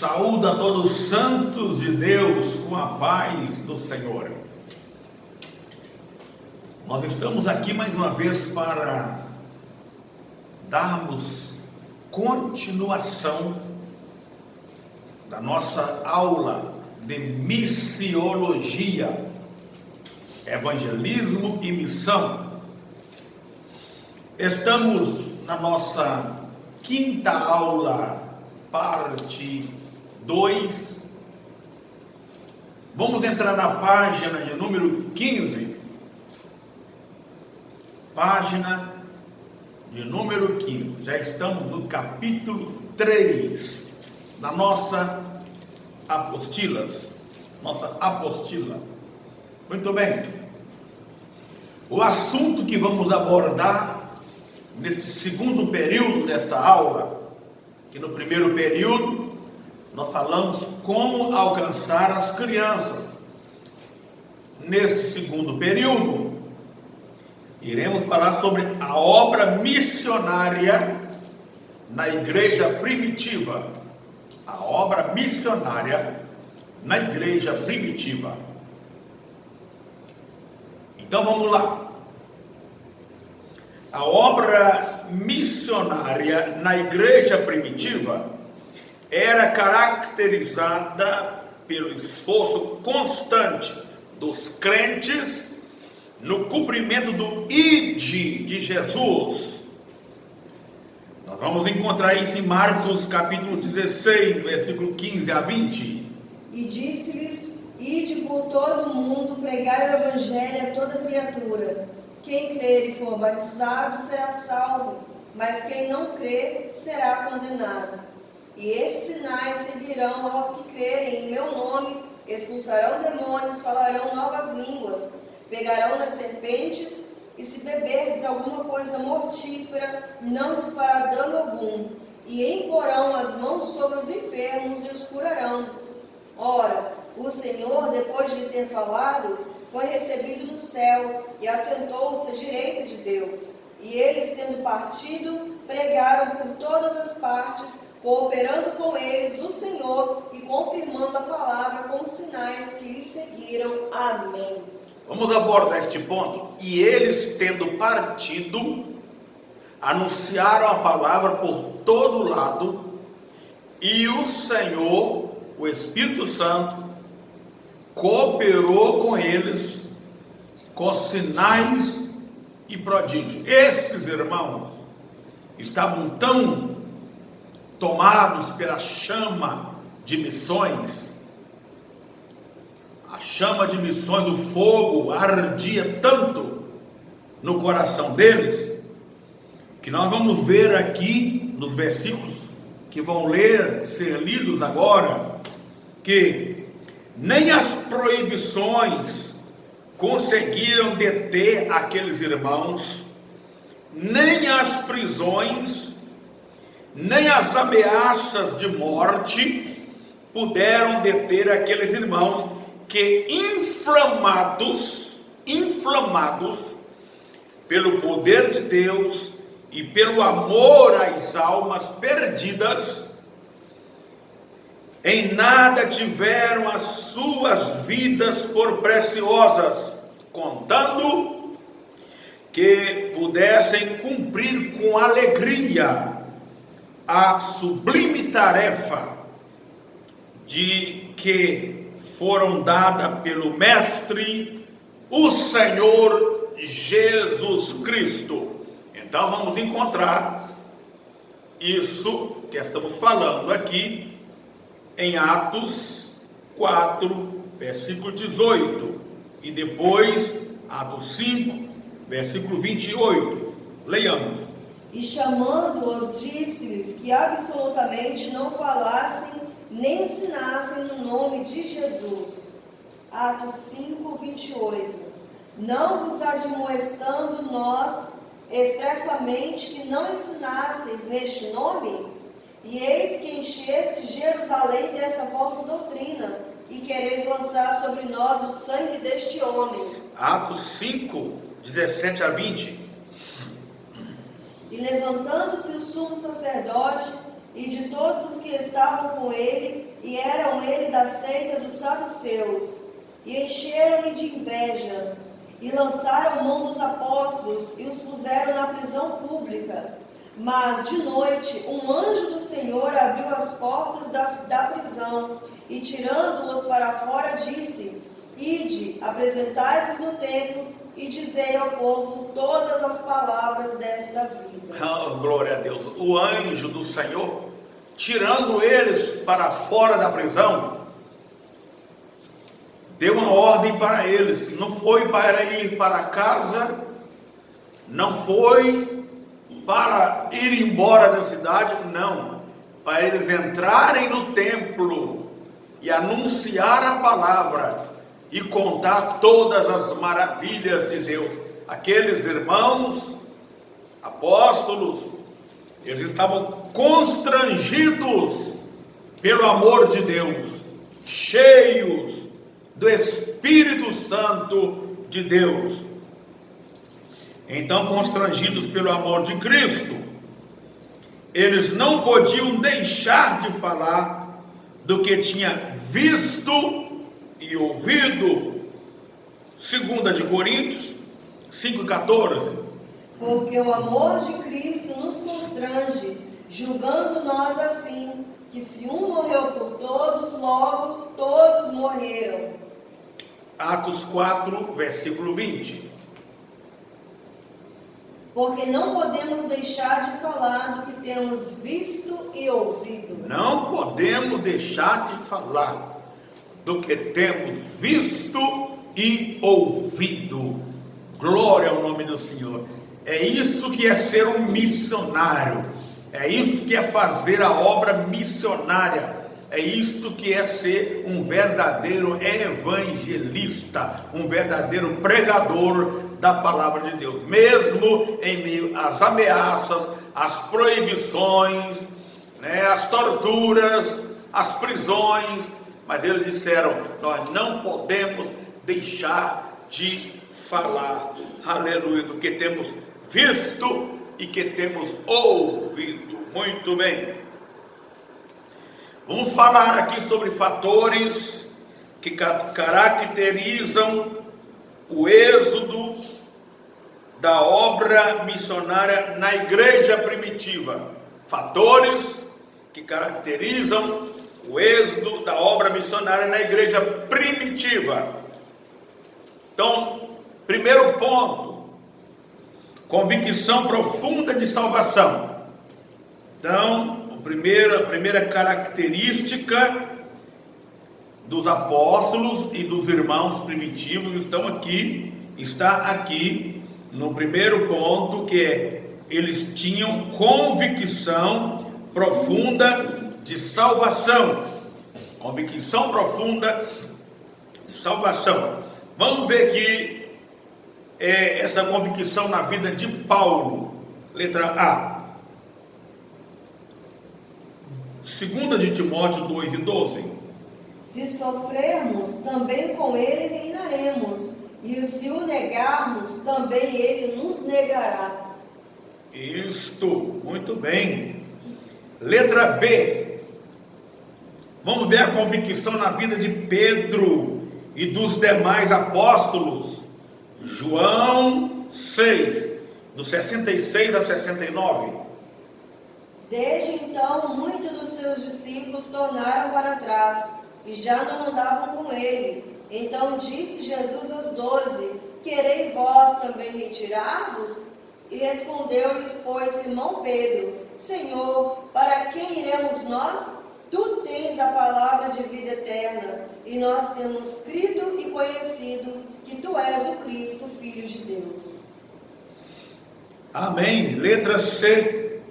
Saúdo a todos os santos de Deus com a paz do Senhor. Nós estamos aqui mais uma vez para darmos continuação da nossa aula de missiologia, evangelismo e missão. Estamos na nossa quinta aula, parte 2. Vamos entrar na página de número 15. Página de número 15. Já estamos no capítulo 3 da nossa apostila. Muito bem. O assunto que vamos abordar neste segundo período desta aula, que no primeiro período nós falamos como alcançar as crianças. Neste segundo período, iremos falar sobre a obra missionária na igreja primitiva. A obra missionária na igreja primitiva. Então vamos lá. A obra missionária na igreja primitiva era caracterizada pelo esforço constante dos crentes no cumprimento do ID de Jesus. Nós vamos encontrar isso em Marcos capítulo 16, versículo 15 a 20. E disse-lhes: ide por todo o mundo, pregai o evangelho a toda criatura. Quem crer e for batizado será salvo, mas quem não crer será condenado. E estes sinais seguirão aos que crerem em meu nome: expulsarão demônios, falarão novas línguas, pegarão nas serpentes, e se beberdes alguma coisa mortífera, não lhes fará dano algum, e imporão as mãos sobre os enfermos e os curarão. Ora, o Senhor, depois de lhe ter falado, foi recebido no céu e assentou-se à direita de Deus. E eles, tendo partido, pregaram por todas as partes, cooperando com eles o Senhor e confirmando a palavra com os sinais que lhes seguiram. Amém. Vamos abordar este ponto. E eles, tendo partido, anunciaram a palavra por todo lado, e o Senhor, o Espírito Santo, cooperou com eles com sinais e prodígios. Esses irmãos estavam tão tomados pela chama de missões. A chama de missões, o fogo ardia tanto no coração deles, que nós vamos ver aqui nos versículos que vão ser lidos agora, que nem as proibições conseguiram deter aqueles irmãos, nem as prisões, nem as ameaças de morte puderam deter aqueles irmãos que, inflamados pelo poder de Deus e pelo amor às almas perdidas, em nada tiveram as suas vidas por preciosas, contando que pudessem cumprir com alegria a sublime tarefa de que foram dada pelo Mestre, o Senhor Jesus Cristo. Então vamos encontrar isso que estamos falando aqui em Atos 4, versículo 18, e depois Atos 5, versículo 28. Leiamos. E chamando-os, disse-lhes que absolutamente não falassem nem ensinassem no nome de Jesus. Atos 5, 28. Não vos admoestando nós expressamente que não ensinasseis neste nome? E eis que encheste Jerusalém dessa vossa doutrina, e quereis lançar sobre nós o sangue deste homem. Atos 5, 17 a 20. E levantando-se o sumo sacerdote e de todos os que estavam com ele, e eram ele da seita dos saduceus, e encheram-lhe de inveja, e lançaram mão dos apóstolos, e os puseram na prisão pública. Mas de noite um anjo do Senhor abriu as portas da prisão, e tirando-os para fora disse: Ide, apresentai-vos no templo, e dizei ao povo todas as palavras desta vida. Oh, glória a Deus. O anjo do Senhor, tirando eles para fora da prisão, deu uma ordem para eles. Não foi para ir para casa, não foi para ir embora da cidade, não. Para eles entrarem no templo e anunciar a palavra e contar todas as maravilhas de Deus. Aqueles irmãos, apóstolos, eles estavam constrangidos pelo amor de Deus, cheios do Espírito Santo de Deus. Então, constrangidos pelo amor de Cristo, eles não podiam deixar de falar do que tinha visto e ouvido. 2 de Coríntios 5,14. Porque o amor de Cristo nos constrange, julgando nós assim, que se um morreu por todos, logo todos morreram. Atos 4, versículo 20. Porque não podemos deixar de falar do que temos visto e ouvido. Não podemos deixar de falar do que temos visto e ouvido. Glória ao nome do Senhor. É isso que é ser um missionário. É isso que é fazer a obra missionária. É isto que é ser um verdadeiro evangelista, um verdadeiro pregador da palavra de Deus, mesmo em meio às ameaças, às proibições, às torturas, às prisões. Mas eles disseram: nós não podemos deixar de falar, aleluia, do que temos visto e que temos ouvido. Muito bem. Vamos falar aqui sobre fatores que caracterizam o êxodo da obra missionária na igreja primitiva. Fatores que caracterizam o êxodo da obra missionária na igreja primitiva. Então, primeiro ponto: convicção profunda de salvação. Então, a primeira característica dos apóstolos e dos irmãos primitivos está aqui no primeiro ponto, que é: eles tinham convicção profunda de salvação. Convicção profunda de salvação. Vamos ver aqui essa convicção na vida de Paulo. Letra A. 2 de Timóteo 2:12. Se sofrermos, também com ele reinaremos, e se o negarmos, também ele nos negará. Isto, muito bem. Letra B. Vamos ver a convicção na vida de Pedro e dos demais apóstolos. João 6, do 66 a 69. Desde então, muitos dos seus discípulos tornaram para trás e já não andavam com ele. Então disse Jesus aos 12: Querei vós também retirar-vos? E respondeu-lhes, pois, Simão Pedro: Senhor, para quem iremos nós? Tu tens a palavra de vida eterna, e nós temos crido e conhecido que tu és o Cristo, Filho de Deus. Amém. Letra C.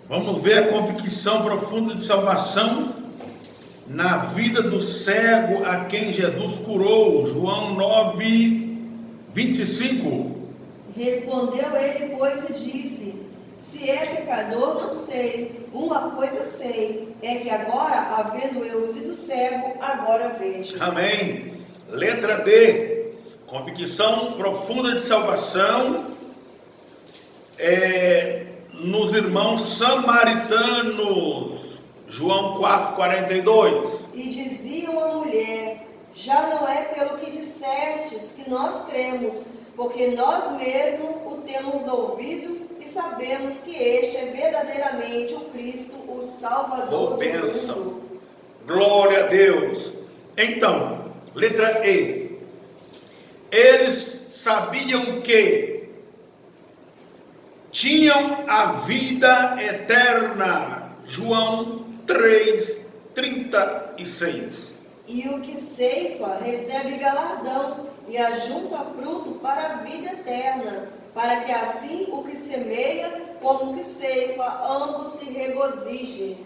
Vamos ver a convicção profunda de salvação na vida do cego a quem Jesus curou. João 9:25. Respondeu ele, pois, e disse: Se é pecador, não sei. Uma coisa sei, é que agora, havendo eu sido cego, agora vejo. Amém. Letra D. Convicção profunda de salvação nos irmãos samaritanos. João 4,42. E diziam à mulher: já não é pelo que dissestes que nós cremos, porque nós mesmos o temos ouvido e sabemos que este é verdadeiramente o Cristo, o Salvador do mundo. Glória a Deus. Então, letra E. Eles sabiam que tinham a vida eterna. João 3,36. E o que ceifa recebe galardão e ajunta fruto para a vida eterna, para que assim o que semeia como o que ceifa, ambos se regozijem.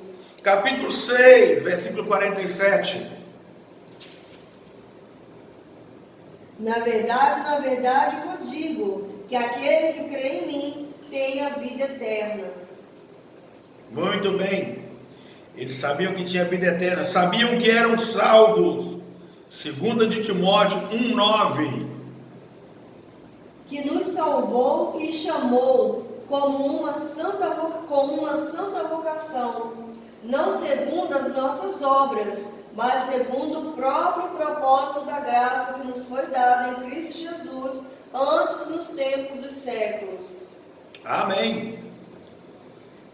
Capítulo 6, versículo 47. Na verdade vos digo, que aquele que crê em mim tem a vida eterna. Muito bem. Eles sabiam que tinha vida eterna, sabiam que eram salvos. 2 de Timóteo 1,9. Que nos salvou e chamou com uma santa vocação, não segundo as nossas obras, mas segundo o próprio propósito da graça que nos foi dada em Cristo Jesus, antes nos tempos dos séculos. Amém.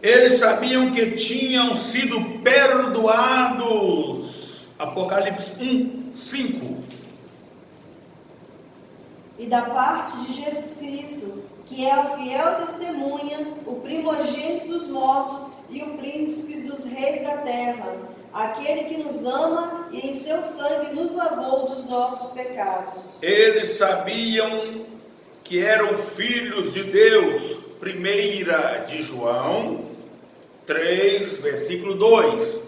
Eles sabiam que tinham sido perdoados. Apocalipse 1:5. E da parte de Jesus Cristo, que é o fiel testemunha, o primogênito dos mortos e o príncipe dos reis da terra, aquele que nos ama e em seu sangue nos lavou dos nossos pecados. Eles sabiam que eram filhos de Deus. 1 de João 3, versículo 2.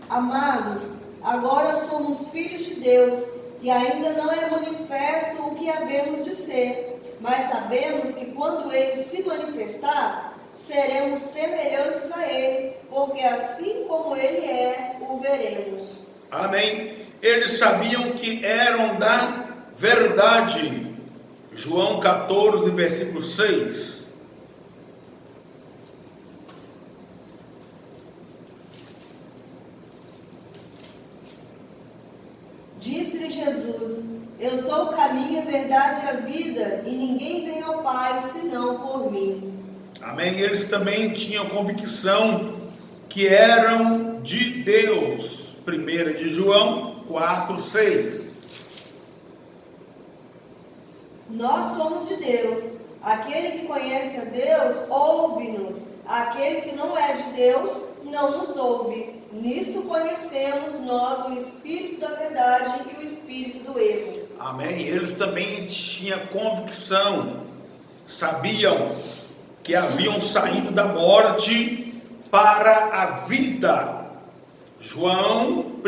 Amados, agora somos filhos de Deus, e ainda não é manifesto o que havemos de ser, mas sabemos que quando Ele se manifestar, seremos semelhantes a Ele, porque assim como Ele é, o veremos. Amém. Eles sabiam que eram da verdade. João 14, versículo 6. Disse-lhe Jesus: eu sou o caminho, a verdade e a vida, e ninguém vem ao Pai senão por mim. Amém. Eles também tinham convicção que eram de Deus. 1 de João 4, 6. Nós somos de Deus. Aquele que conhece a Deus, ouve-nos. Aquele que não é de Deus, não nos ouve. Nisto conhecemos nós o Espírito da verdade e o Espírito do erro. Amém. Eles também tinham convicção. Sabiam que haviam saído da morte para a vida. João 1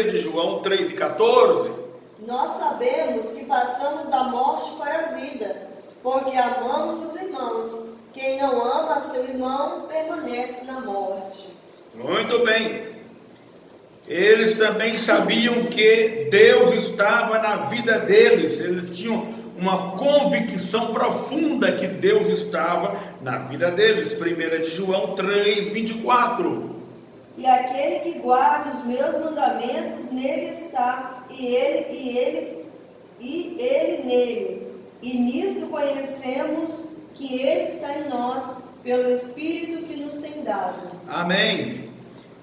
de João 3,14. Nós sabemos que passamos da morte para a vida, porque amamos os irmãos. Quem não ama seu irmão permanece na morte. Muito bem. Eles também sabiam que Deus estava na vida deles. Eles tinham uma convicção profunda que Deus estava na vida deles. 1 de João 3,24. E aquele que guarda os meus mandamentos, nele está, e ele nele. E nisto conhecemos que ele está em nós, pelo Espírito que nos tem dado. Amém.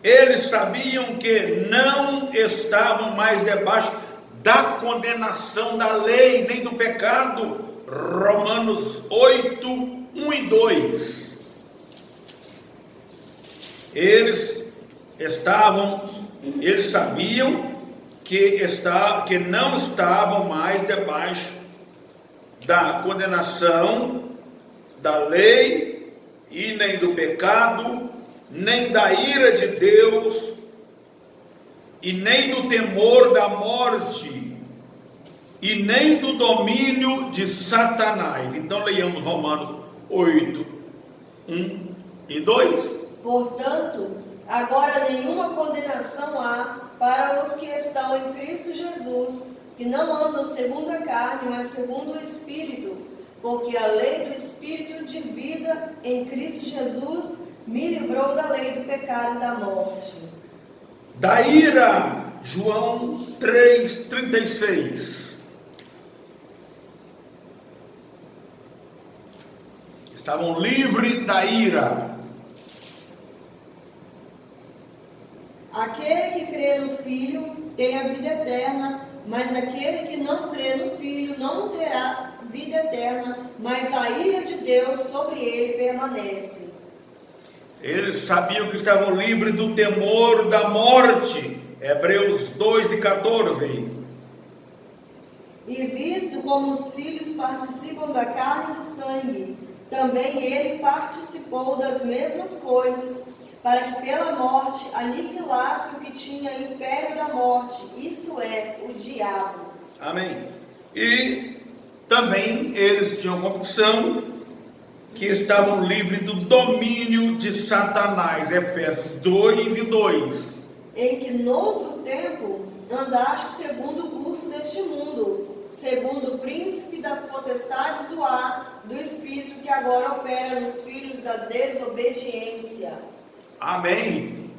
Eles sabiam que não estavam mais debaixo da condenação da lei, nem do pecado. Romanos 8, 1 e 2. Eles sabiam que não estavam mais debaixo da condenação da lei, e nem do pecado, nem da ira de Deus, e nem do temor da morte, e nem do domínio de Satanás. Então leiamos Romanos 8, 1 e 2. Portanto, agora nenhuma condenação há para os que estão em Cristo Jesus, que não andam segundo a carne, mas segundo o Espírito, porque a lei do Espírito de vida em Cristo Jesus me livrou da lei do pecado e da morte. Da ira, João 3,36. Estavam livres da ira. Aquele que crê no Filho tem a vida eterna, mas aquele que não crê no Filho não terá vida eterna, mas a ira de Deus sobre ele permanece. Eles sabiam que estavam livres do temor da morte. Hebreus 2:14. E visto como os filhos participam da carne e do sangue, também ele participou das mesmas coisas, para que pela morte aniquilasse o que tinha império da morte, isto é, o diabo. Amém. E também eles tinham convicção que estavam livres do domínio de Satanás. Efésios 2:2. Em que noutro tempo andaste segundo o curso deste mundo, segundo o príncipe das potestades do ar, do espírito que agora opera nos filhos da desobediência. Amém.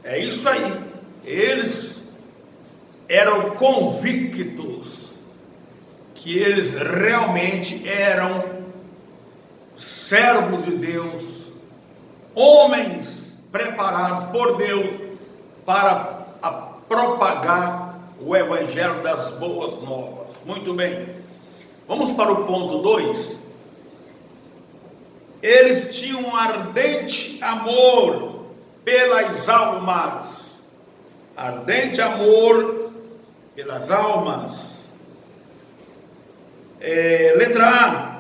É isso aí. Eles eram convictos que eles realmente eram servos de Deus, homens preparados por Deus para propagar o evangelho das boas novas. Muito bem. Vamos para o ponto 2. Eles tinham um ardente amor pelas almas. Ardente amor pelas almas. Letra A.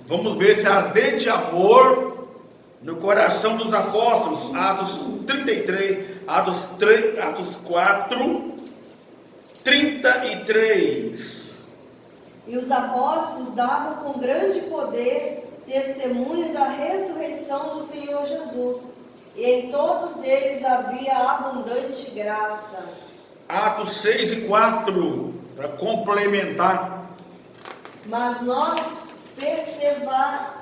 Vamos ver esse ardente amor no coração dos apóstolos. Atos 33, Atos 4, 33. E os apóstolos davam com grande poder testemunho da ressurreição do Senhor Jesus, e em todos eles havia abundante graça. Atos 6:4, para complementar. Mas nós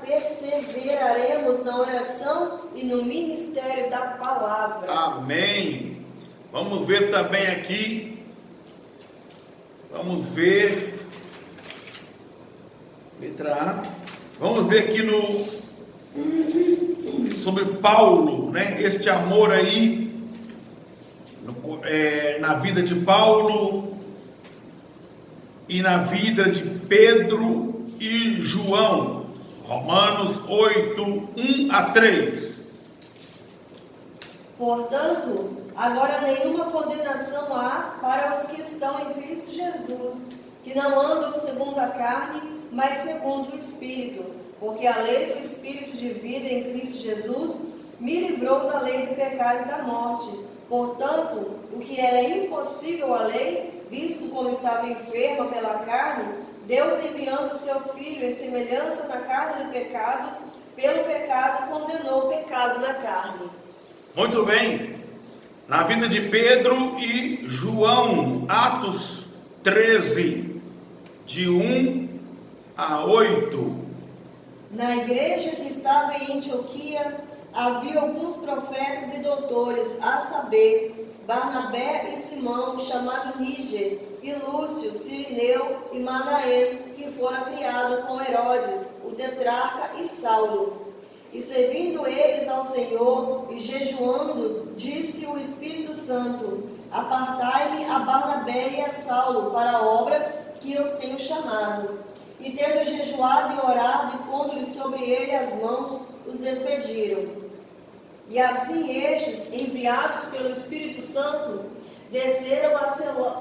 perseveraremos na oração e no ministério da palavra. Amém. Vamos ver também aqui. Vamos ver. Letra A. Vamos ver aqui sobre Paulo, né? Este amor aí na vida de Paulo e na vida de Pedro e João. Romanos 8:1-3. Portanto, agora nenhuma condenação há para os que estão em Cristo Jesus, que não andam segundo a carne, mas segundo o Espírito, porque a lei do Espírito de vida em Cristo Jesus me livrou da lei do pecado e da morte. Portanto, o que era impossível à lei, visto como estava enferma pela carne, Deus enviando o seu Filho em semelhança da carne do pecado, pelo pecado condenou o pecado na carne. Muito bem. Na vida de Pedro e João, Atos 13, de 1-8. Na igreja que estava em Antioquia, havia alguns profetas e doutores, a saber, Barnabé e Simão, chamado Níger, e Lúcio, Cirineu e Manaém, que fora criado com Herodes, o tetrarca, e Saulo. E servindo eles ao Senhor e jejuando, disse o Espírito Santo: apartai-me a Barnabé e a Saulo para a obra que eu os tenho chamado. E tendo jejuado e orado, e pondo-lhe sobre ele as mãos, os despediram. E assim estes, enviados pelo Espírito Santo, desceram a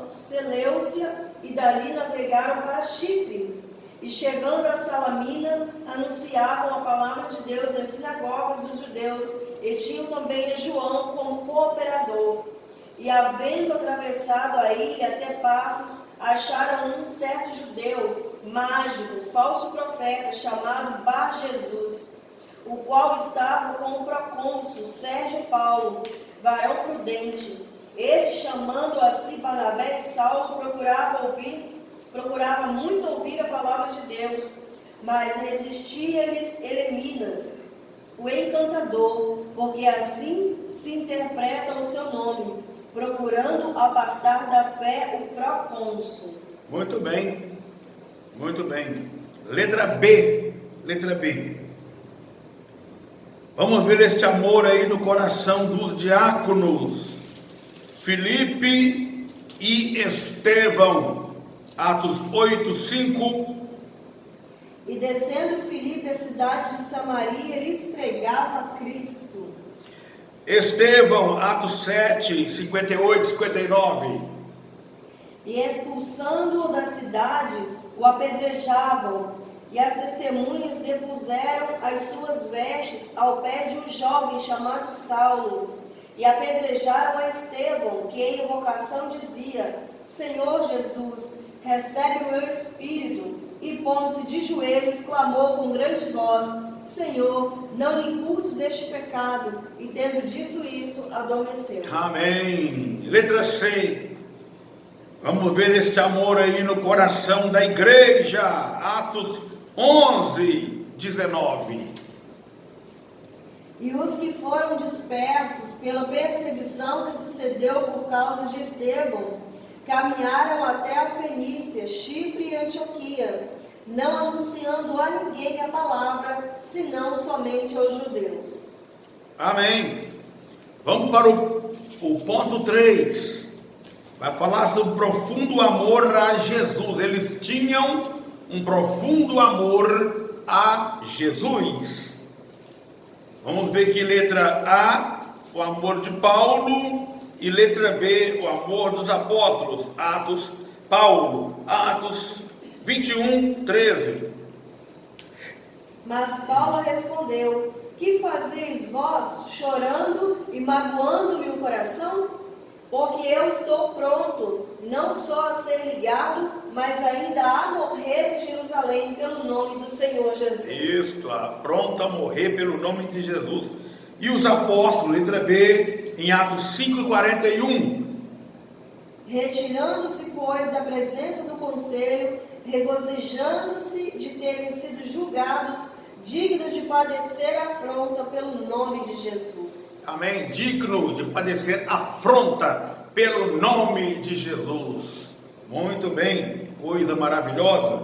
Seleucia e dali navegaram para Chipre. E chegando a Salamina, anunciavam a palavra de Deus nas sinagogas dos judeus, e tinham também a João como cooperador. E havendo atravessado a ilha até Pafos, acharam um certo judeu, mágico, falso profeta, chamado Bar-Jesus, o qual estava com o procônsul Sérgio Paulo, varão prudente, Este, chamando a si Barnabé e Saulo, procurava muito ouvir a palavra de Deus, mas resistia-lhes Eleminas, o encantador, porque assim se interpreta o seu nome, procurando apartar da fé o procônsul. Muito bem, muito bem. Letra B, letra B. Vamos ver esse amor aí no coração dos diáconos, Filipe e Estevão, Atos 8, 5. E descendo Filipe à cidade de Samaria, lhes pregava Cristo. Estevão, Atos 7, 58, 59. E expulsando-o da cidade, o apedrejavam, e as testemunhas depuseram as suas vestes ao pé de um jovem chamado Saulo, e apedrejaram a Estevão, que em invocação dizia: Senhor Jesus, recebe o meu espírito. E pondo-se de joelhos, clamou com grande voz: Senhor, não lhe imputes este pecado. E tendo dito isto, adormeceu. Amém. Letra C. Vamos ver este amor aí no coração da igreja. Atos 11, 19. E os que foram dispersos pela perseguição que sucedeu por causa de Estevão, caminharam até a Fenícia, Chipre e Antioquia, não anunciando a ninguém a palavra, senão somente aos judeus. Amém. Vamos para o ponto 3. Vai falar sobre profundo amor a Jesus. Eles tinham um profundo amor a Jesus. Vamos ver que letra A, o amor de Paulo, e letra B, o amor dos apóstolos. Atos 21, 13. Mas Paulo respondeu: Que fazeis vós, chorando e magoando-me o coração? Porque eu estou pronto, não só a ser ligado, mas ainda a morrer em Jerusalém pelo nome do Senhor Jesus. Isso, pronto a morrer pelo nome de Jesus. E os apóstolos, letra B, em Atos 5, 41. Retirando-se, pois, da presença do conselho, regozijando-se de terem sido julgados, dignos de padecer afronta pelo nome de Jesus. Amém. Digno de padecer afronta pelo nome de Jesus. Muito bem, coisa maravilhosa.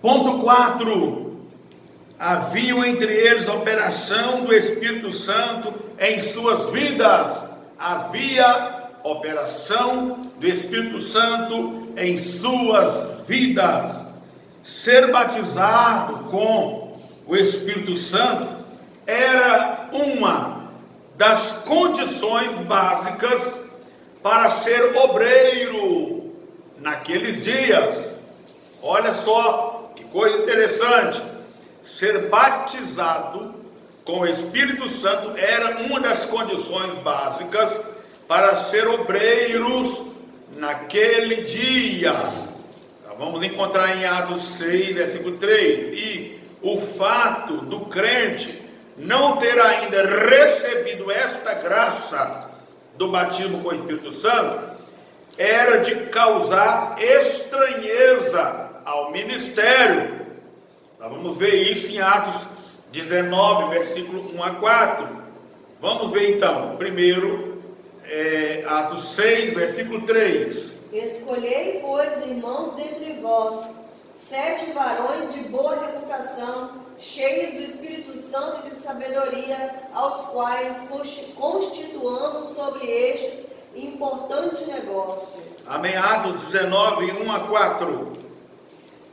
Ponto 4. Haviam entre eles operação do Espírito Santo em suas vidas. Havia operação do Espírito Santo em suas vidas. Ser batizado com o Espírito Santo era uma das condições básicas para ser obreiro naqueles dias. Olha só que coisa interessante. Ser batizado com o Espírito Santo era uma das condições básicas para ser obreiros naquele dia. Vamos encontrar em Atos 6, versículo 3. E o fato do crente não ter ainda recebido esta graça do batismo com o Espírito Santo era de causar estranheza ao ministério. Nós vamos ver isso em Atos 19, versículo 1 a 4. Vamos ver então, primeiro, Atos 6, versículo 3. Escolhei, pois, irmãos, dentre vós, 7 varões de boa reputação, cheios do Espírito Santo e de sabedoria, aos quais constituamos sobre estes importante negócio. Amém. Atos 19, 1 a 4.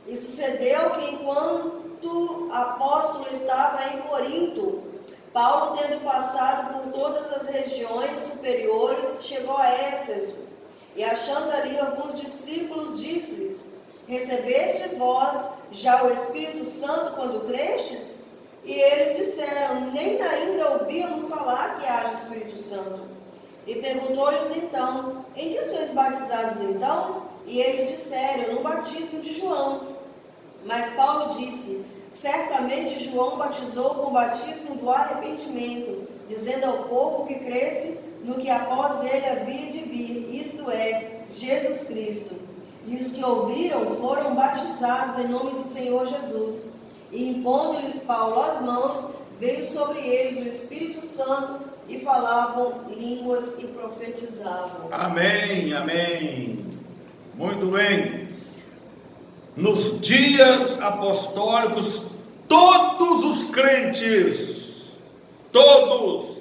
E sucedeu que, enquanto apóstolo estava em Corinto, Paulo, tendo passado por todas as regiões superiores, chegou a Éfeso, e achando ali alguns discípulos, disse-lhes: Recebeste vós já o Espírito Santo quando crestes? E eles disseram: Nem ainda ouvíamos falar que haja Espírito Santo. E perguntou-lhes então: Em que sois batizados então? E eles disseram: No batismo de João. Mas Paulo disse: Certamente João batizou com o batismo do arrependimento, dizendo ao povo que cresce no que após ele havia de vir, isto é, Jesus Cristo. E os que ouviram foram batizados em nome do Senhor Jesus. E impondo-lhes Paulo as mãos, veio sobre eles o Espírito Santo e falavam línguas e profetizavam. Amém, amém. Muito bem. Nos dias apostólicos, todos os crentes, todos,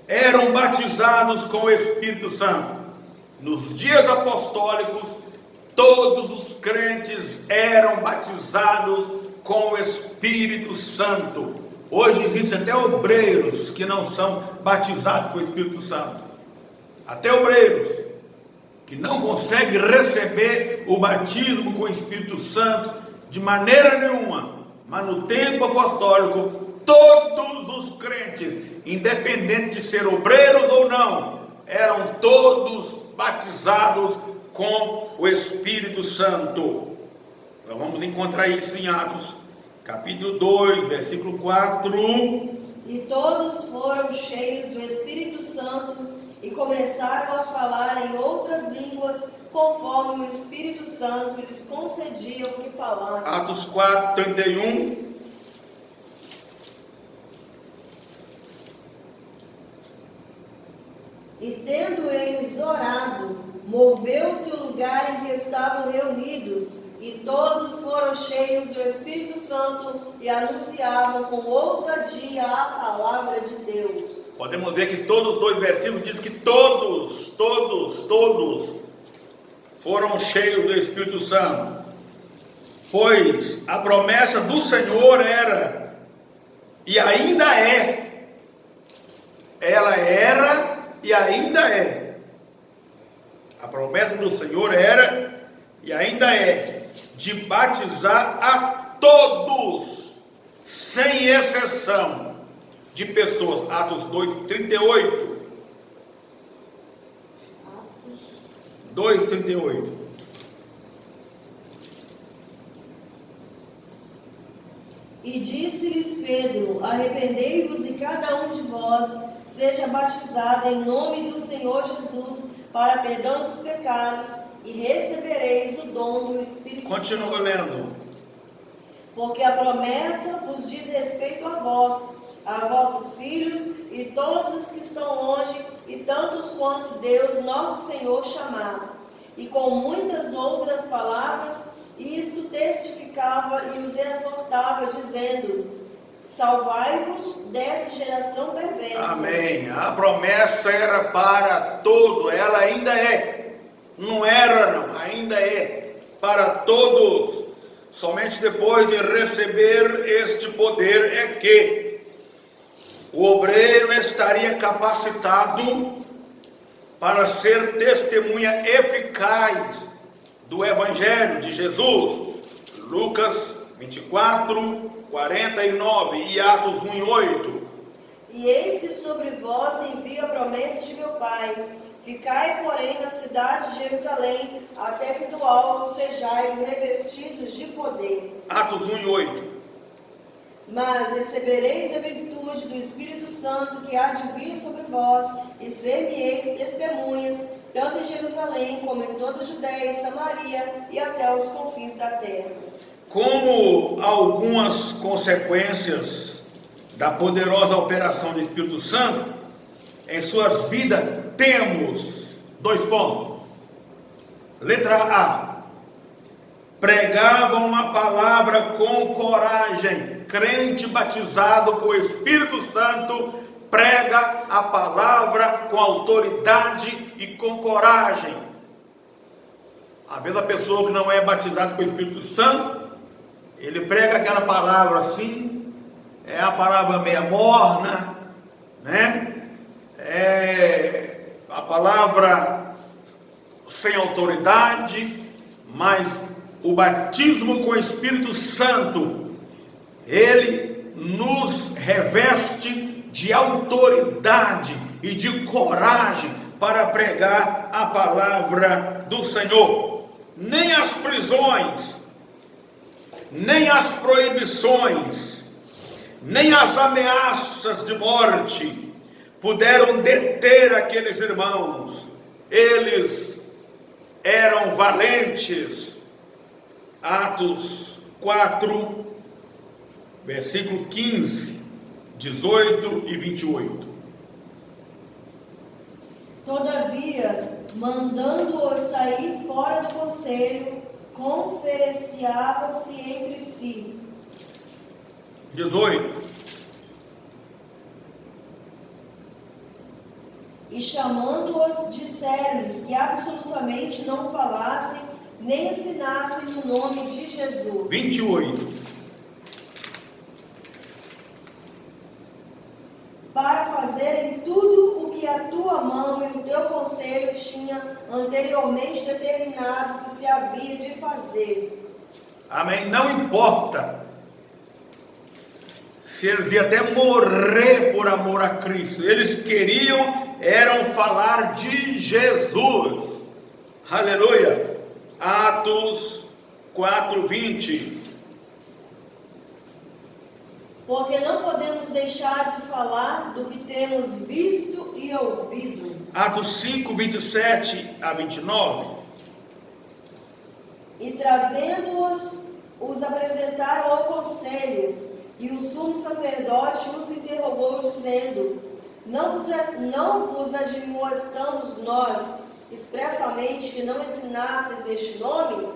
eram batizados com o Espírito Santo. Nos dias apostólicos, todos os crentes eram batizados com o Espírito Santo. Hoje existem até obreiros que não são batizados com o Espírito Santo. Até obreiros que não conseguem receber o batismo com o Espírito Santo de maneira nenhuma. Mas no tempo apostólico, todos os crentes, independente de ser obreiros ou não, eram todos batizados com o Espírito Santo. Nós vamos encontrar isso em Atos, capítulo 2, versículo 4. E todos foram cheios do Espírito Santo e começaram a falar em outras línguas, conforme o Espírito Santo lhes concedia o que falassem. Atos 4, 31. E tendo eles orado, moveu-se o lugar em que estavam reunidos, e todos foram cheios do Espírito Santo e anunciavam com ousadia a palavra de Deus. Podemos ver que todos os dois versículos dizem que todos foram cheios do Espírito Santo. Pois a promessa do Senhor era, e ainda é, ela era e ainda é. A promessa do Senhor era e ainda é de batizar a todos, sem exceção de pessoas. Atos 2, 38. 2, 38. E disse-lhes Pedro: arrependei-vos e cada um de vós seja batizado em nome do Senhor Jesus para perdão dos pecados, e recebereis o dom do Espírito Santo. Continua lendo. Porque a promessa vos diz respeito a vós, a vossos filhos e todos os que estão longe, e tantos quanto Deus nosso Senhor chamar. E com muitas outras palavras, isto testificava e os exortava, dizendo: salvai-vos dessa geração perversa. Amém. A promessa era para todo, ela ainda é. Não era, não, ainda é para todos. Somente depois de receber este poder é que o obreiro estaria capacitado para ser testemunha eficaz do Evangelho de Jesus. Lucas 24, 49 e Atos 1 e 8. E eis que sobre vós envio a promessa de meu Pai. Ficai, porém, na cidade de Jerusalém, até que do alto sejais revestidos de poder. Atos 1 e 8. Mas recebereis a virtude do Espírito Santo que há de vir sobre vós, e ser-me-eis testemunhas, tanto em Jerusalém como em toda a Judéia e Samaria, e até os confins da terra. Como algumas consequências da poderosa operação do Espírito Santo em suas vidas, temos 2 pontos. Letra A: pregavam a palavra com coragem. Crente batizado com o Espírito Santo prega a palavra com autoridade e com coragem. Às vezes a pessoa que não é batizada com o Espírito Santo, ele prega aquela palavra assim, é a palavra meia morna, né? É a palavra sem autoridade, mas o batismo com o Espírito Santo, ele nos reveste de autoridade e de coragem para pregar a palavra do Senhor. Nem as prisões, nem as proibições, nem as ameaças de morte puderam deter aqueles irmãos. Eles eram valentes. Atos 4, versículo 15, 18 e 28. Todavia, mandando-os sair fora do conselho, conferenciavam-se entre si. 18. E chamando-os, disseram-lhes que absolutamente não falassem, nem ensinassem no nome de Jesus. 28. Para fazerem tudo o que a tua mão e o teu conselho tinha anteriormente determinado que se havia de fazer. Amém? Não importa se eles iam até morrer por amor a Cristo. Eles eram falar de Jesus. Aleluia. Atos 4, 20. Porque não podemos deixar de falar do que temos visto e ouvido. Atos 5, 27 a 29. E trazendo-os, os apresentaram ao conselho, e o sumo sacerdote os interrogou, dizendo: Não vos admoestamos nós, expressamente, que não ensinasseis deste nome?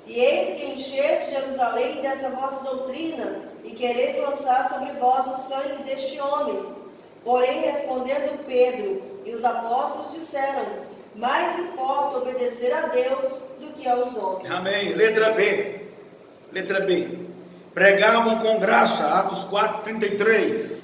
E eis que encheste Jerusalém dessa vossa doutrina, e quereis lançar sobre vós o sangue deste homem. Porém, respondendo Pedro e os apóstolos, disseram: Mais importa obedecer a Deus do que aos homens. Amém. Letra B. Letra B. Pregavam com graça. Atos 4, 33.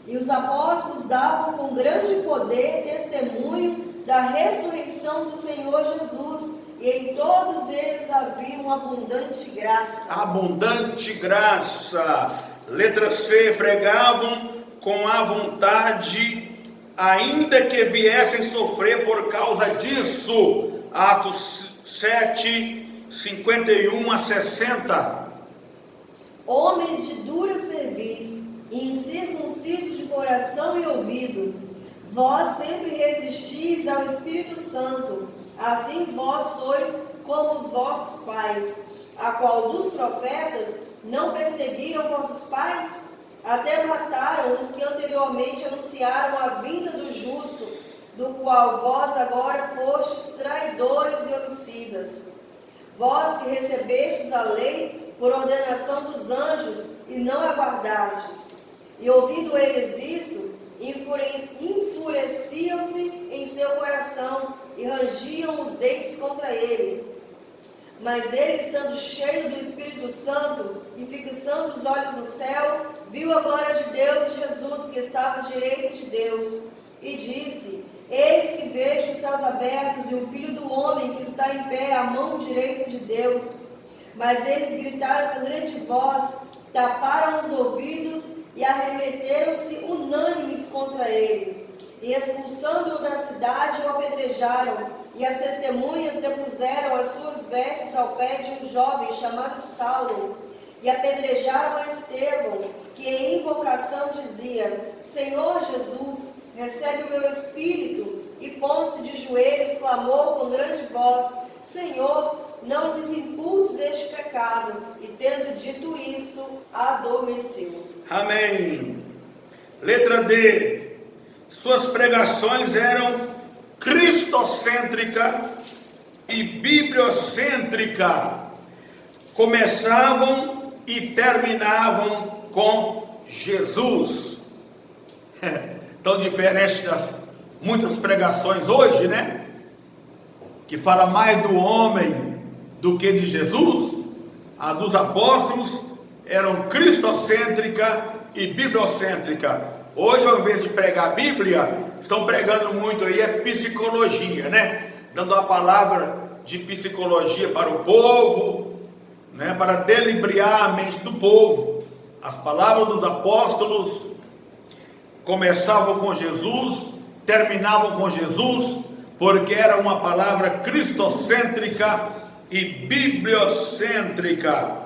E os apóstolos davam com grande poder testemunho da ressurreição do Senhor Jesus, e em todos eles havia uma abundante graça. Abundante graça. Letra C. Pregavam com a vontade, ainda que viessem sofrer por causa disso. Atos 7, 51 a 60. Homens de dura cerviz, incircuncisos de coração e ouvido, vós sempre resistis ao Espírito Santo, assim vós sois como os vossos pais, a qual dos profetas não perseguiram vossos pais? Até mataram os que anteriormente anunciaram a vinda do justo, do qual vós agora fostes traidores e homicidas. Vós que recebestes a lei por ordenação dos anjos e não aguardastes. E ouvindo eles isto, enfureciam-se em seu coração e rangiam os dentes contra ele. Mas ele, estando cheio do Espírito Santo e fixando os olhos no céu, viu a glória de Deus e Jesus, que estava à direita de Deus, e disse: Eis que vejo os céus abertos e o Filho do Homem que está em pé à mão direita de Deus. Mas eles gritaram com grande voz, taparam os ouvidos e arremeteram-se unânimes contra ele. E expulsando-o da cidade, o apedrejaram. E as testemunhas depuseram as suas vestes ao pé de um jovem chamado Saulo. E apedrejaram a Estevão, que em invocação dizia: Senhor Jesus, recebe o meu espírito. E pondo-se de joelhos, clamou com grande voz: Senhor, não lhes imputes este pecado. E tendo dito isto, adormeceu. Amém. Letra D. Suas pregações eram cristocêntrica e bibliocêntrica. Começavam e terminavam com Jesus. Tão diferente das muitas pregações hoje, né? Que fala mais do homem do que de Jesus. A dos apóstolos eram cristocêntrica e bibliocêntrica. Hoje, ao invés de pregar a Bíblia, estão pregando muito aí a psicologia, né? Dando a palavra de psicologia para o povo, né? Para delibriar a mente do povo. As palavras dos apóstolos começavam com Jesus, terminavam com Jesus, porque era uma palavra cristocêntrica e bibliocêntrica.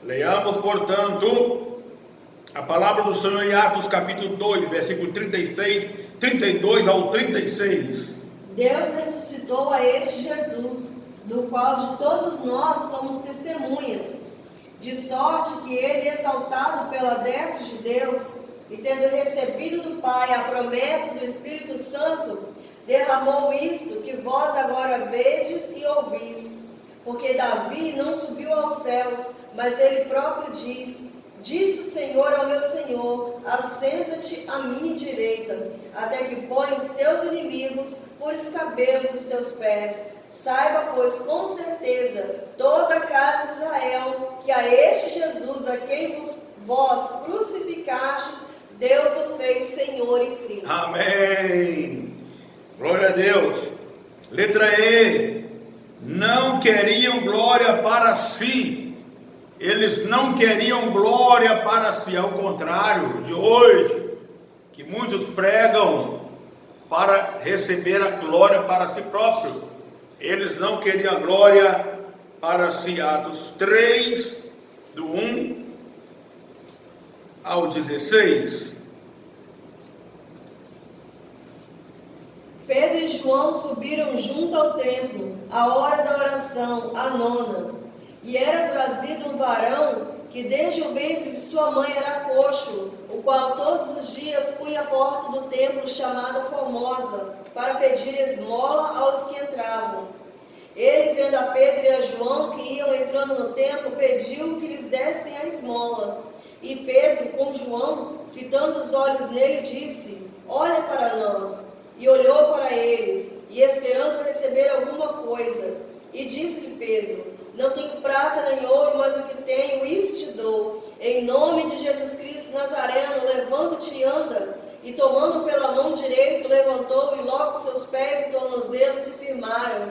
Leamos, portanto, a palavra do Senhor em Atos capítulo 2, versículo 32 ao 36. Deus ressuscitou a este Jesus, do qual de todos nós somos testemunhas, de sorte que ele, exaltado pela destra de Deus, e tendo recebido do Pai a promessa do Espírito Santo, derramou isto que vós agora vedes e ouvis. Porque Davi não subiu aos céus, mas ele próprio disse o Senhor ao meu Senhor: assenta-te à minha direita, até que ponha os teus inimigos por escabelo dos teus pés. Saiba, pois, com certeza, toda a casa de Israel, que a este Jesus, a quem vós crucificastes, Deus o fez Senhor e Cristo. Amém. Glória a Deus. Letra E. Não queriam glória para si. Eles não queriam glória para si. Ao contrário de hoje, que muitos pregam para receber a glória para si próprio. Eles não queriam a glória para si. Atos 3, do 1 ao 16. Pedro e João subiram junto ao templo, à hora da oração, a nona. E era trazido um varão que desde o ventre de sua mãe era coxo, o qual todos os dias punha à porta do templo chamada Formosa, para pedir esmola aos que entravam. Ele, vendo a Pedro e a João que iam entrando no templo, pediu que lhes dessem a esmola. E Pedro, com João, fitando os olhos nele, disse: olha para nós. E olhou para eles, e esperando receber alguma coisa. E disse-lhe Pedro: não tenho prata nem ouro, mas o que tenho, isso te dou. Em nome de Jesus Cristo Nazareno, levanta-te e anda. E tomando pela mão direita, levantou, e logo seus pés e tornozelos se firmaram.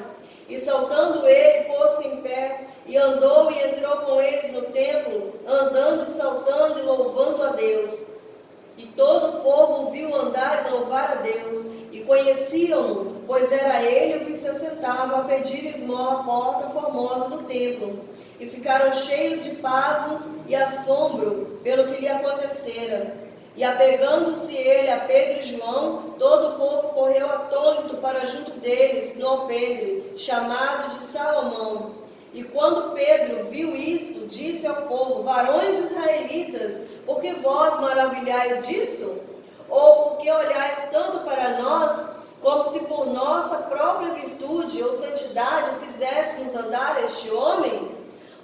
E saltando ele, pôs-se em pé, e andou e entrou com eles no templo, andando e saltando e louvando a Deus. E todo o povo o viu andar e louvar a Deus, e conheciam-no, pois era ele o que se assentava a pedir esmola à porta formosa do templo. E ficaram cheios de pasmos e assombro pelo que lhe acontecera. E apegando-se ele a Pedro e João, todo o povo correu atônito para junto deles, no alpendre, chamado de Salomão. E quando Pedro viu isto, disse ao povo: varões israelitas, por que vós maravilhais disso? Ou porque olhais tanto para nós, como se por nossa própria virtude ou santidade fizéssemos andar este homem?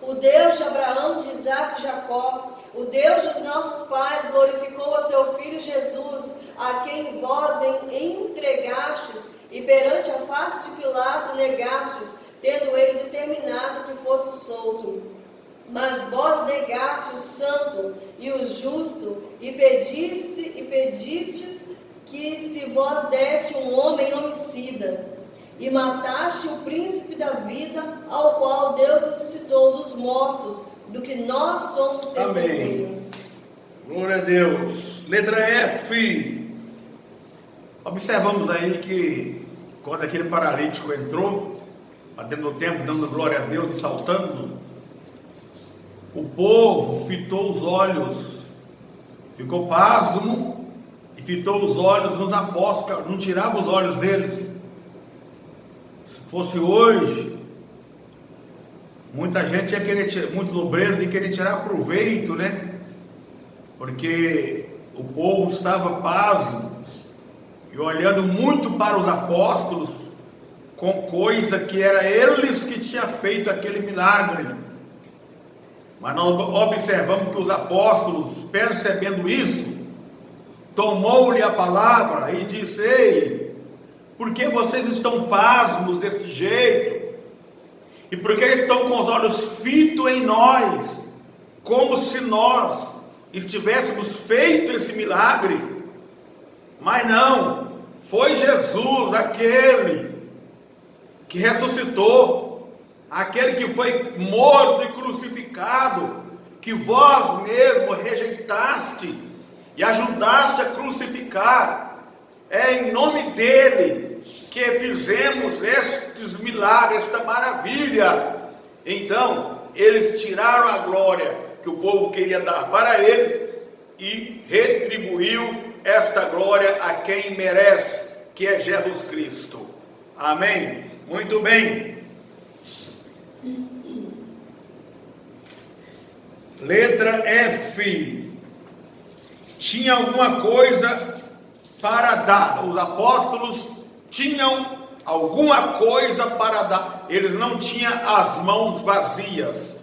O Deus de Abraão, de Isaque e Jacó, o Deus dos nossos pais, glorificou a seu Filho Jesus, a quem vós entregastes e perante a face de Pilato negastes, tendo ele determinado que fosse solto. Mas vós negaste o santo e o justo, e pedistes que se vós deste um homem homicida, e mataste o príncipe da vida, ao qual Deus ressuscitou dos mortos, do que nós somos testemunhas. Glória a Deus. Letra F. Observamos aí que quando aquele paralítico entrou, dentro do templo, dando glória a Deus e saltando, o povo fitou os olhos, ficou pasmo e fitou os olhos nos apóstolos, não tirava os olhos deles. Se fosse hoje, muita gente ia querer, muitos obreiros iam querer tirar proveito, né? Porque o povo estava pasmo e olhando muito para os apóstolos, com coisa que era eles que tinham feito aquele milagre. Mas nós observamos que os apóstolos, percebendo isso, tomou-lhe a palavra e disse: ei, por que vocês estão pasmos desse jeito? E por que estão com os olhos fitos em nós, como se nós estivéssemos feito esse milagre? Mas não, foi Jesus, aquele que ressuscitou, aquele que foi morto e crucificado, que vós mesmo rejeitaste e ajudaste a crucificar. É em nome dele que fizemos estes milagres, esta maravilha. Então, eles tiraram a glória que o povo queria dar para eles e retribuiu esta glória a quem merece, que é Jesus Cristo. Amém? Muito bem. Letra F. Tinha alguma coisa para dar. Os apóstolos tinham alguma coisa para dar. Eles não tinham as mãos vazias.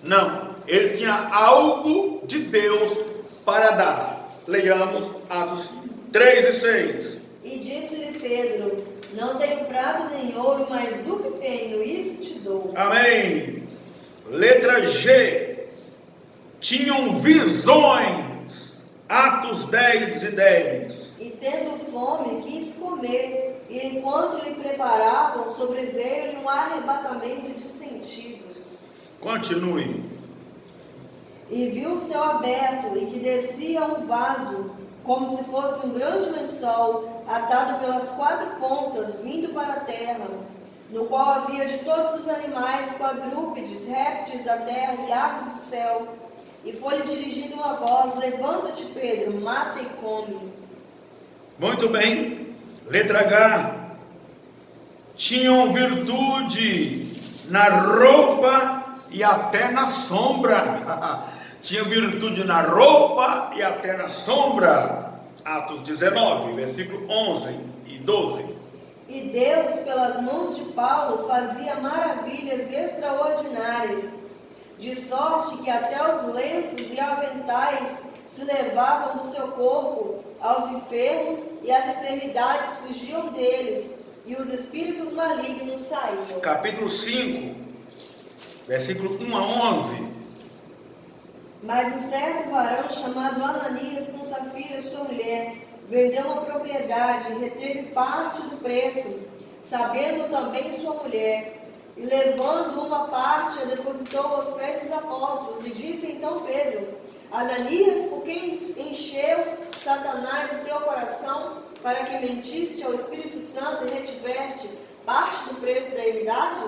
Não. Eles tinham algo de Deus para dar. Leiamos Atos 3 e 6. E disse-lhe Pedro: não tenho prata nem ouro, mas o que tenho, isso te dou. Amém. Letra G. Tinham visões. Atos 10 e 10. E tendo fome, quis comer, e enquanto lhe preparavam, sobreveio-lhe um arrebatamento de sentidos. Continue. E viu o céu aberto, e que descia um vaso, como se fosse um grande lençol, atado pelas 4 pontas, vindo para a terra, no qual havia de todos os animais, quadrúpedes, répteis da terra e aves do céu. E foi-lhe dirigida uma voz: levanta-te, Pedro, mata e come. Muito bem. Letra H. Tinham virtude na roupa e até na sombra. Tinham virtude na roupa e até na sombra. Atos 19, versículo 11 e 12. E Deus, pelas mãos de Paulo, fazia maravilhas extraordinárias, de sorte que até os lenços e aventais se levavam do seu corpo aos enfermos, e as enfermidades fugiam deles, e os espíritos malignos saíam. Capítulo 5, versículo 1 a 11. Mas um certo varão chamado Ananias, com Safira, sua mulher, vendeu uma propriedade e reteve parte do preço, sabendo também sua mulher. E levando uma parte, a depositou aos pés dos apóstolos. E disse então Pedro: Ananias, por que encheu Satanás o teu coração, para que mentiste ao Espírito Santo e retiveste parte do preço da herdade?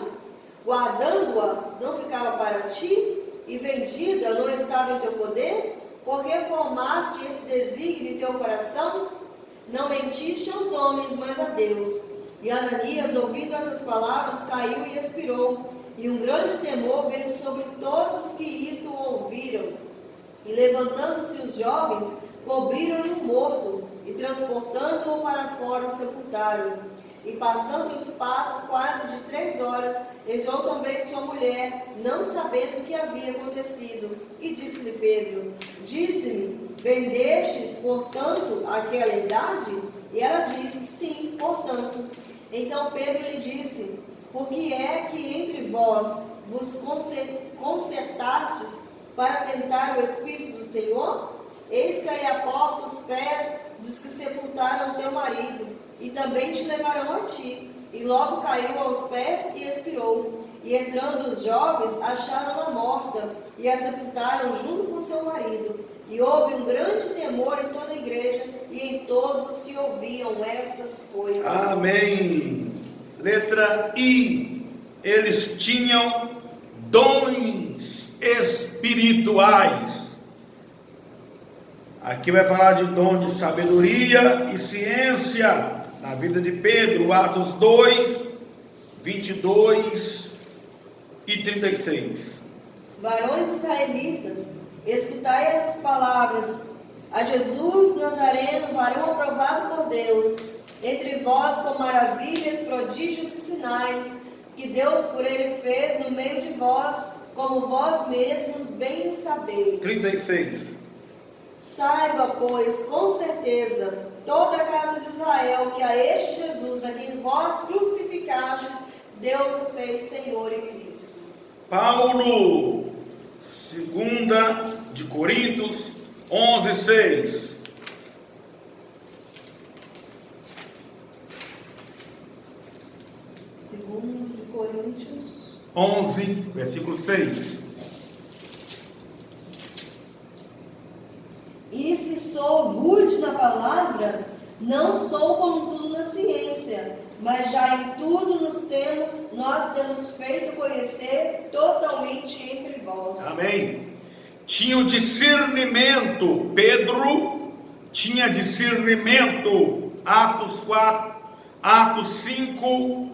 Guardando-a, não ficava para ti? E vendida, não estava em teu poder? Porque formaste esse desígnio em teu coração? Não mentiste aos homens, mas a Deus. E Ananias, ouvindo essas palavras, caiu e expirou. E um grande temor veio sobre todos os que isto ouviram. E levantando-se os jovens, cobriram-lhe o morto, e transportando-o para fora, o sepultaram. E passando um espaço quase de 3 horas, entrou também sua mulher, não sabendo o que havia acontecido. E disse-lhe Pedro: dize-me, vendestes, portanto, aquela herdade? E ela disse: sim, portanto. Então Pedro lhe disse: por que é que entre vós vos concertastes para tentar o Espírito do Senhor? Eis que aí à porta os pés dos que sepultaram teu marido, e também te levarão a ti. E logo caiu aos pés e expirou. E entrando os jovens, acharam-na morta, e a sepultaram junto com seu marido. E houve um grande temor em toda a igreja e em todos os que ouviam estas coisas. Amém. Letra I. Eles tinham dons espirituais. Aqui vai falar de dom de sabedoria e ciência na vida de Pedro, Atos 2, 22 e 36. Varões israelitas, escutai essas palavras: a Jesus Nazareno, varão aprovado por Deus, entre vós com maravilhas, prodígios e sinais, que Deus por ele fez no meio de vós, como vós mesmos bem sabeis. 36. Saiba, pois, com certeza, toda a casa de Israel, que a este Jesus, a quem vós crucificastes, Deus o fez Senhor e Cristo. Paulo, 2 de Coríntios 11, 6. Segundo de Coríntios 11, versículo 6. E se sou rude na palavra, não sou como tudo na ciência, mas já em tudo nós temos feito conhecer totalmente entre vós. Amém. tinham discernimento. Pedro tinha discernimento. Atos 5,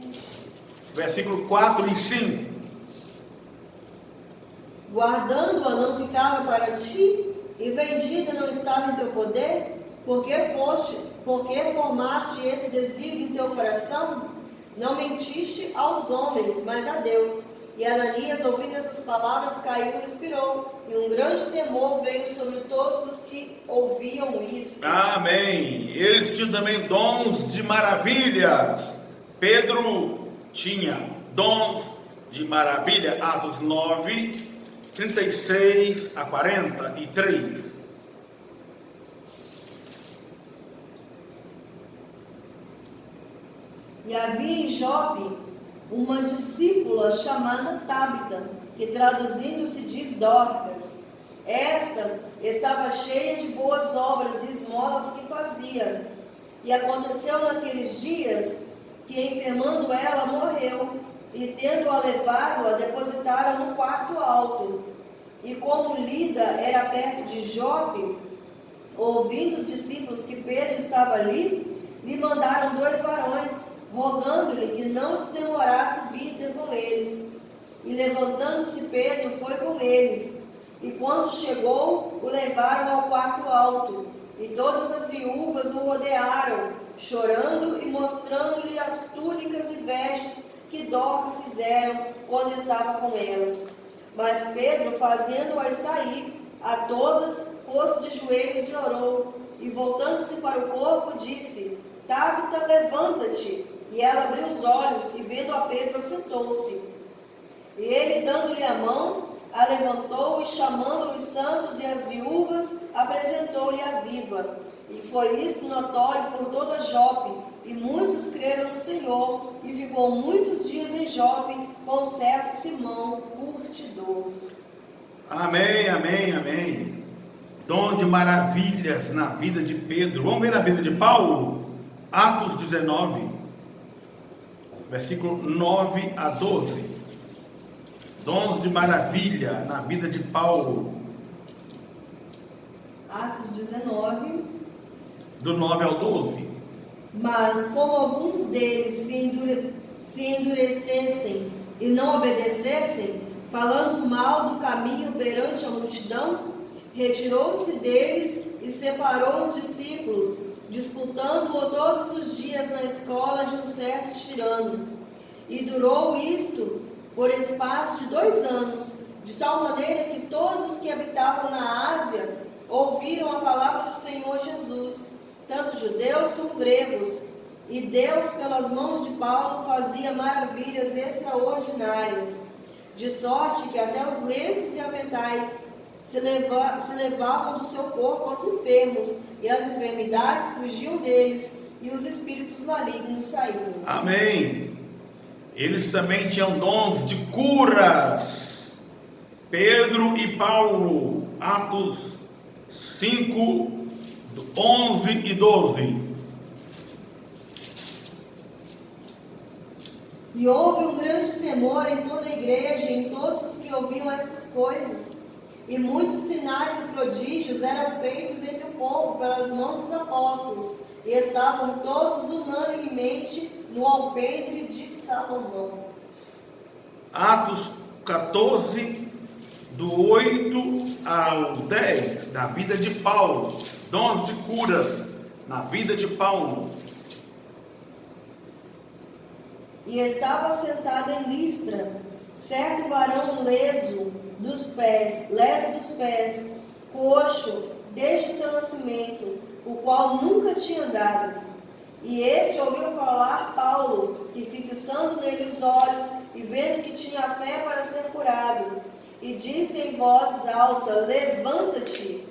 versículo 4 e 5. Guardando-a não ficava para ti, e vendida não estava em teu poder? Porque formaste esse desígnio em teu coração? Não mentiste aos homens, mas a Deus. E Ananias, ouvindo essas palavras, caiu e expirou, e um grande temor veio sobre todos os que ouviam isso. Amém. Eles tinham também dons de maravilhas. Pedro tinha dons de maravilha. Atos 9, 36 a 43. E havia em Jope uma discípula chamada Tábita, que traduzindo se diz Dorcas. Esta estava cheia de boas obras e esmolas que fazia. E aconteceu naqueles dias que, enfermando ela, morreu, e tendo-a levado, a depositaram no quarto alto. E como Lida era perto de Jope, ouvindo os discípulos que Pedro estava ali, lhe mandaram 2 varões, rogando-lhe que não se demorasse vir ter com eles. E levantando-se Pedro foi com eles. E quando chegou, o levaram ao quarto alto. E todas as viúvas o rodearam, chorando e mostrando-lhe as túnicas e vestes que Dorcas fizeram quando estava com elas. Mas Pedro, fazendo-as sair, a todas pôs de joelhos e orou. E voltando-se para o corpo, disse: Tábita, levanta-te. E ela abriu os olhos, e vendo a Pedro, sentou-se. E ele, dando-lhe a mão, a levantou, e chamando os santos e as viúvas, apresentou-lhe a viva. E foi isto notório por toda Jope, e muitos creram no Senhor, e ficou muitos dias em Jope com certo Simão, curtidor. Amém, amém, amém. Dom de maravilhas na vida de Pedro. Vamos ver na vida de Paulo? Atos 19, versículo 9 a 12. Dons de maravilha na vida de Paulo. Atos 19. Do 9 ao 12. Mas como alguns deles se endurecessem e não obedecessem, falando mal do caminho perante a multidão, retirou-se deles e separou os discípulos, disputando-o todos os dias na escola de um certo tirano. E durou isto por espaço de 2 anos, de tal maneira que todos os que habitavam na Ásia ouviram a palavra do Senhor Jesus, tanto judeus como gregos. E Deus, pelas mãos de Paulo, fazia maravilhas extraordinárias, de sorte que até os lenços e aventais se levavam do seu corpo aos enfermos, e as enfermidades fugiam deles, e os espíritos malignos saíam. Amém. Eles também tinham dons de curas. Pedro e Paulo, Atos 5, 11 e 12. E houve um grande temor em toda a igreja e em todos os que ouviam estas coisas. E muitos sinais e prodígios eram feitos entre o povo pelas mãos dos apóstolos. E estavam todos unanimemente no alpendre de Salomão. Atos 14, do 8 ao 10, da vida de Paulo. Dons de curas na vida de Paulo. E estava sentado em Listra certo varão leso dos pés, coxo desde o seu nascimento, o qual nunca tinha andado. E este ouviu falar Paulo, que fixando nele os olhos e vendo que tinha fé para ser curado, e disse em voz alta: levanta-te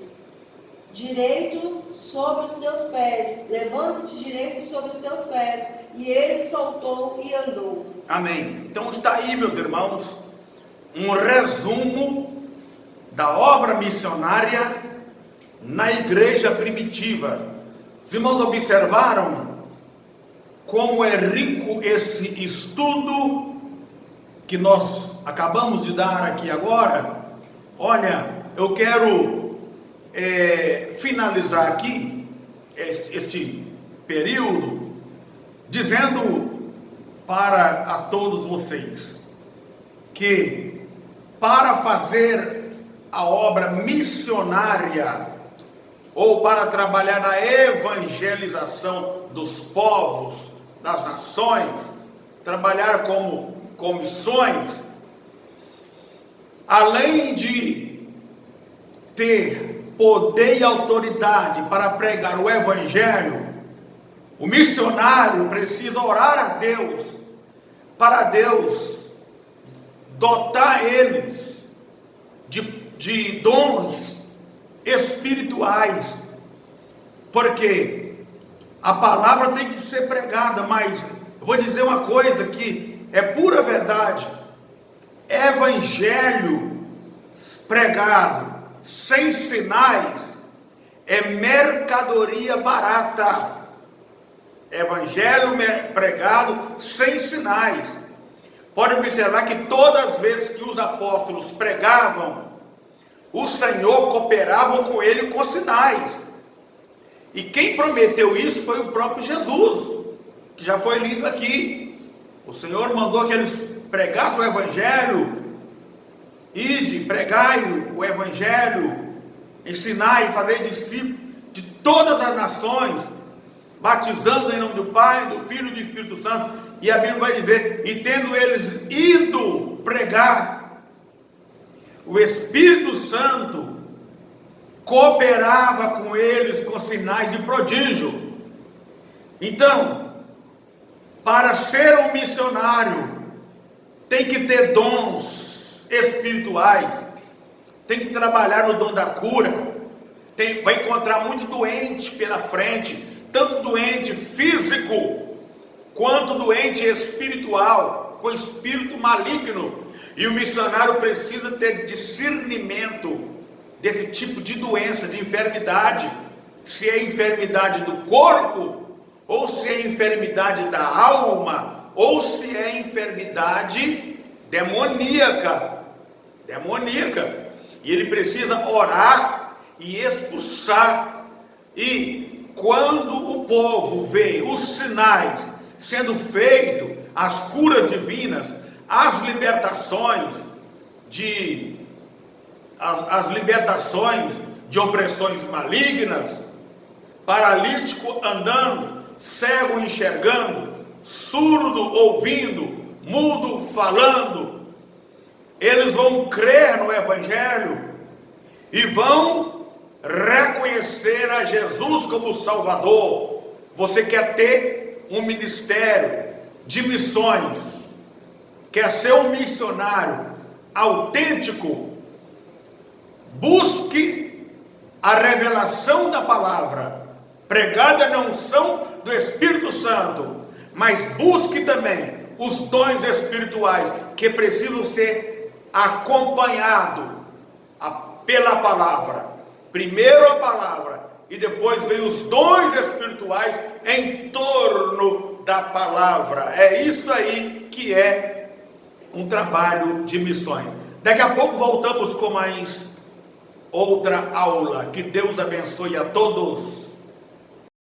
direito sobre os teus pés, levanta-te direito sobre os teus pés. E ele saltou e andou. Amém. Então está aí, meus irmãos, um resumo da obra missionária na igreja primitiva. Os irmãos observaram como é rico esse estudo que nós acabamos de dar aqui agora? Olha, eu quero finalizar aqui este período dizendo para a todos vocês que para fazer a obra missionária ou para trabalhar na evangelização dos povos, das nações, trabalhar com missões, além de ter poder e autoridade para pregar o evangelho, o missionário precisa orar a Deus, para Deus dotar eles de dons espirituais, porque a palavra tem que ser pregada, mas eu vou dizer uma coisa que é pura verdade: evangelho pregado sem sinais é mercadoria barata. Evangelho pregado sem sinais. Pode observar que todas as vezes que os apóstolos pregavam, o Senhor cooperava com ele com sinais. E quem prometeu isso foi o próprio Jesus, que já foi lido aqui. O Senhor mandou que eles pregassem o Evangelho. Ide, pregai o Evangelho, ensinai e fazei discípulos de todas as nações, batizando em nome do Pai, do Filho e do Espírito Santo. E a Bíblia vai dizer: e tendo eles ido pregar, o Espírito Santo cooperava com eles com sinais de prodígio. Então, para ser um missionário, tem que ter dons espirituais, tem que trabalhar no dom da cura, vai encontrar muito doente pela frente, tanto doente físico, quanto doente espiritual, com espírito maligno, e o missionário precisa ter discernimento desse tipo de doença, de enfermidade, se é enfermidade do corpo, ou se é enfermidade da alma, ou se é enfermidade demoníaca, e ele precisa orar e expulsar. E quando o povo vê os sinais sendo feitos, as curas divinas, as libertações de opressões malignas, paralítico andando, cego enxergando, surdo ouvindo, mudo falando, eles vão crer no Evangelho e vão reconhecer a Jesus como Salvador. Você quer ter um ministério de missões, quer ser um missionário autêntico, busque a revelação da palavra, pregada na unção do Espírito Santo, mas busque também os dons espirituais que precisam ser acompanhados pela palavra. Primeiro a palavra e depois vem os dons espirituais em torno da palavra. É isso aí que é um trabalho de missões. Daqui a pouco voltamos com mais outra aula. Que Deus abençoe a todos.